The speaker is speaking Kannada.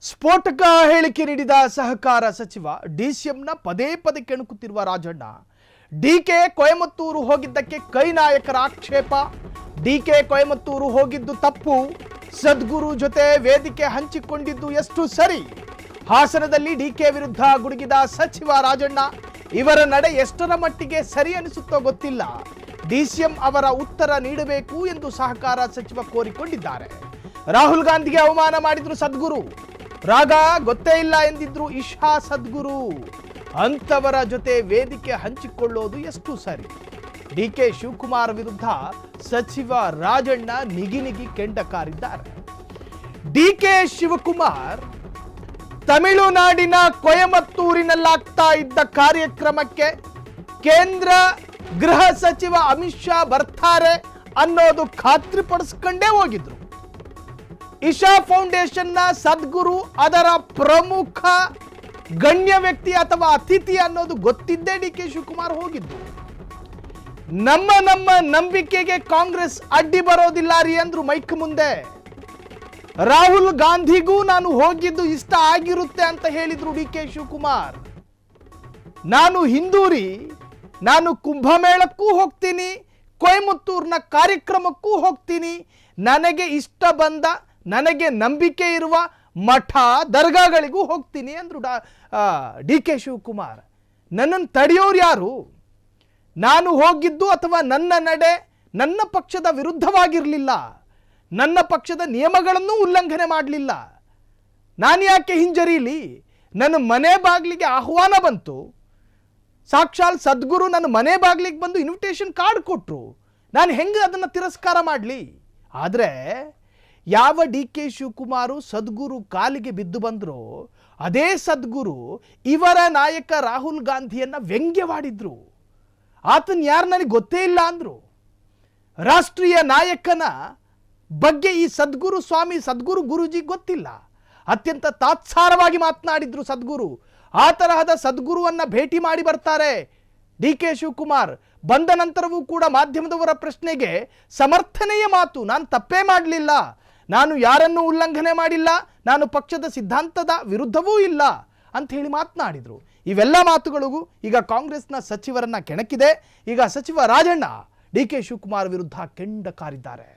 ಸ್ಫೋಟಕ ಹೇಳಿಕೆ ನೀಡಿದ ಸಹಕಾರ ಸಚಿವ ಡಿಸಿಎಂನ ಪದೇ ಪದೇ ಕೆಣಕುತ್ತಿರುವ ರಾಜಣ್ಣ, ಡಿಕೆ ಕೊಯಮತ್ತೂರು ಹೋಗಿದ್ದಕ್ಕೆ ಕೈ ನಾಯಕರ ಆಕ್ಷೇಪ. ಡಿಕೆ ಕೊಯಮತ್ತೂರು ಹೋಗಿದ್ದು ತಪ್ಪು, ಸದ್ಗುರು ಜೊತೆ ವೇದಿಕೆ ಹಂಚಿಕೊಂಡಿದ್ದು ಎಷ್ಟು ಸರಿ. ಹಾಸನದಲ್ಲಿ ಡಿಕೆ ವಿರುದ್ಧ ಗುಡುಗಿದ ಸಚಿವ ರಾಜಣ್ಣ, ಇವರ ನಡೆ ಎಷ್ಟರ ಮಟ್ಟಿಗೆ ಸರಿ ಅನಿಸುತ್ತೋ ಗೊತ್ತಿಲ್ಲ, ಡಿಸಿಎಂ ಅವರ ಉತ್ತರ ನೀಡಬೇಕು ಎಂದು ಸಹಕಾರ ಸಚಿವ ಕೋರಿಕೊಂಡಿದ್ದಾರೆ. ರಾಹುಲ್ ಗಾಂಧಿಗೆ ಅವಮಾನ ಮಾಡಿದ್ರು ಸದ್ಗುರು, ರಾಗ ಗೊತ್ತೇ ಇಲ್ಲ ಎಂದಿದ್ರು ಇಶಾ ಸದ್ಗುರು, ಅಂತವರ ಜೊತೆ ವೇದಿಕೆ ಹಂಚಿಕೊಳ್ಳೋದು ಎಷ್ಟು ಸರಿ. ಡಿಕೆ ಶಿವಕುಮಾರ್ ವಿರುದ್ಧ ಸಚಿವ ರಾಜಣ್ಣ ನಿಗಿ ಕೆಂಡ ಕಾರಿದ್ದಾರೆ. ಡಿಕೆ ಶಿವಕುಮಾರ್ ತಮಿಳುನಾಡಿನ ಕೊಯಮತ್ತೂರಿನಲ್ಲಾಗ್ತಾ ಇದ್ದ ಕಾರ್ಯಕ್ರಮಕ್ಕೆ ಕೇಂದ್ರ ಗೃಹ ಸಚಿವ ಅಮಿತ್ ಶಾ ಬರ್ತಾರೆ ಅನ್ನೋದು ಖಾತ್ರಿಪಡಿಸ್ಕೊಂಡೇ ಹೋಗಿದ್ರು. ಇಶಾ ಫೌಂಡೇಶನ್ನ ಸದ್ಗುರು ಅದರ ಪ್ರಮುಖ ಗಣ್ಯ ವ್ಯಕ್ತಿ ಅಥವಾ ಅತಿಥಿ ಅನ್ನೋದು ಗೊತ್ತಿದ್ದೇ ಡಿಕೆ ಶಿವಕುಮಾರ್ ಹೋಗಿದ್ದು. ನಮ್ಮ ನಂಬಿಕೆಗೆ ಕಾಂಗ್ರೆಸ್ ಅಡ್ಡಿ ಬರೋದಿಲ್ಲ ರೀ ಅಂದ್ರು ಮೈಕ್ ಮುಂದೆ. ರಾಹುಲ್ ಗಾಂಧಿಗೂ ನಾನು ಹೋಗಿದ್ದು ಇಷ್ಟ ಆಗಿರುತ್ತೆ ಅಂತ ಹೇಳಿದ್ರು ಡಿಕೆ ಶಿವಕುಮಾರ್. ನಾನು ಹಿಂದೂರಿ, ನಾನು ಕುಂಭಮೇಳಕ್ಕೂ ಹೋಗ್ತೀನಿ, ಕೊಯಮತ್ತೂರಿನ ಕಾರ್ಯಕ್ರಮಕ್ಕೂ ಹೋಗ್ತೀನಿ, ನನಗೆ ಇಷ್ಟ ಬಂದ, ನನಗೆ ನಂಬಿಕೆ ಇರುವ ಮಠ ದರ್ಗಾಗಳಿಗೂ ಹೋಗ್ತೀನಿ ಅಂದ್ರು ಡಿಕೆ ಶಿವಕುಮಾರ್. ನನ್ನನ್ನು ತಡೆಯೋರು ಯಾರು? ನಾನು ಹೋಗಿದ್ದು ಅಥವಾ ನನ್ನ ನಡೆ ನನ್ನ ಪಕ್ಷದ ವಿರುದ್ಧವಾಗಿರಲಿಲ್ಲ, ನನ್ನ ಪಕ್ಷದ ನಿಯಮಗಳನ್ನು ಉಲ್ಲಂಘನೆ ಮಾಡಲಿಲ್ಲ. ನಾನು ಯಾಕೆ ಹಿಂಜರಿಲಿ? ನನ್ನ ಮನೆ ಬಾಗಿಲಿಗೆ ಆಹ್ವಾನ ಬಂತು, ಸಾಕ್ಷಾತ್ ಸದ್ಗುರು ನನ್ನ ಮನೆ ಬಾಗಿಲಿಗೆ ಬಂದು ಇನ್ವಿಟೇಷನ್ ಕಾರ್ಡ್ ಕೊಟ್ಟರು, ನಾನು ಹೆಂಗೆ ಅದನ್ನು ತಿರಸ್ಕಾರ ಮಾಡಲಿ? ಆದರೆ ಯಾವ ಡಿ ಕೆ ಶಿವಕುಮಾರು ಸದ್ಗುರು ಕಾಲಿಗೆ ಬಿದ್ದು ಬಂದ್ರು, ಅದೇ ಸದ್ಗುರು ಇವರ ನಾಯಕ ರಾಹುಲ್ ಗಾಂಧಿಯನ್ನ ವ್ಯಂಗ್ಯವಾಡಿದ್ರು. ಆತನ ಯಾರು ನನಗೆ ಗೊತ್ತೇ ಇಲ್ಲ ಅಂದ್ರು. ರಾಷ್ಟ್ರೀಯ ನಾಯಕನ ಬಗ್ಗೆ ಈ ಸದ್ಗುರು ಸ್ವಾಮಿ, ಸದ್ಗುರು ಗುರುಜಿ ಗೊತ್ತಿಲ್ಲ, ಅತ್ಯಂತ ತಾತ್ಸಾರವಾಗಿ ಮಾತನಾಡಿದ್ರು ಸದ್ಗುರು. ಆ ತರಹದ ಸದ್ಗುರುವನ್ನ ಭೇಟಿ ಮಾಡಿ ಬರ್ತಾರೆ ಡಿ ಕೆ ಶಿವಕುಮಾರ್. ಬಂದ ನಂತರವೂ ಕೂಡ ಮಾಧ್ಯಮದವರ ಪ್ರಶ್ನೆಗೆ ಸಮರ್ಥನೆಯ ಮಾತು, ನಾನು ತಪ್ಪೇ ಮಾಡಲಿಲ್ಲ, ನಾನು ಯಾರನ್ನೂ ಉಲ್ಲಂಘನೆ ಮಾಡಿಲ್ಲ, ನಾನು ಪಕ್ಷದ ಸಿದ್ಧಾಂತದ ವಿರುದ್ಧವೂ ಇಲ್ಲ ಅಂತ ಹೇಳಿ ಮಾತನಾಡಿದರು. ಇವೆಲ್ಲ ಮಾತುಗಳಿಗೂ ಈಗ ಕಾಂಗ್ರೆಸ್ನ ಸಚಿವರನ್ನ ಕೆಣಕಿದೆ. ಈಗ ಸಚಿವ ರಾಜಣ್ಣ ಡಿ ಕೆ ಶಿವಕುಮಾರ್ ವಿರುದ್ಧ ಕೆಂಡ ಕಾರಿದ್ದಾರೆ.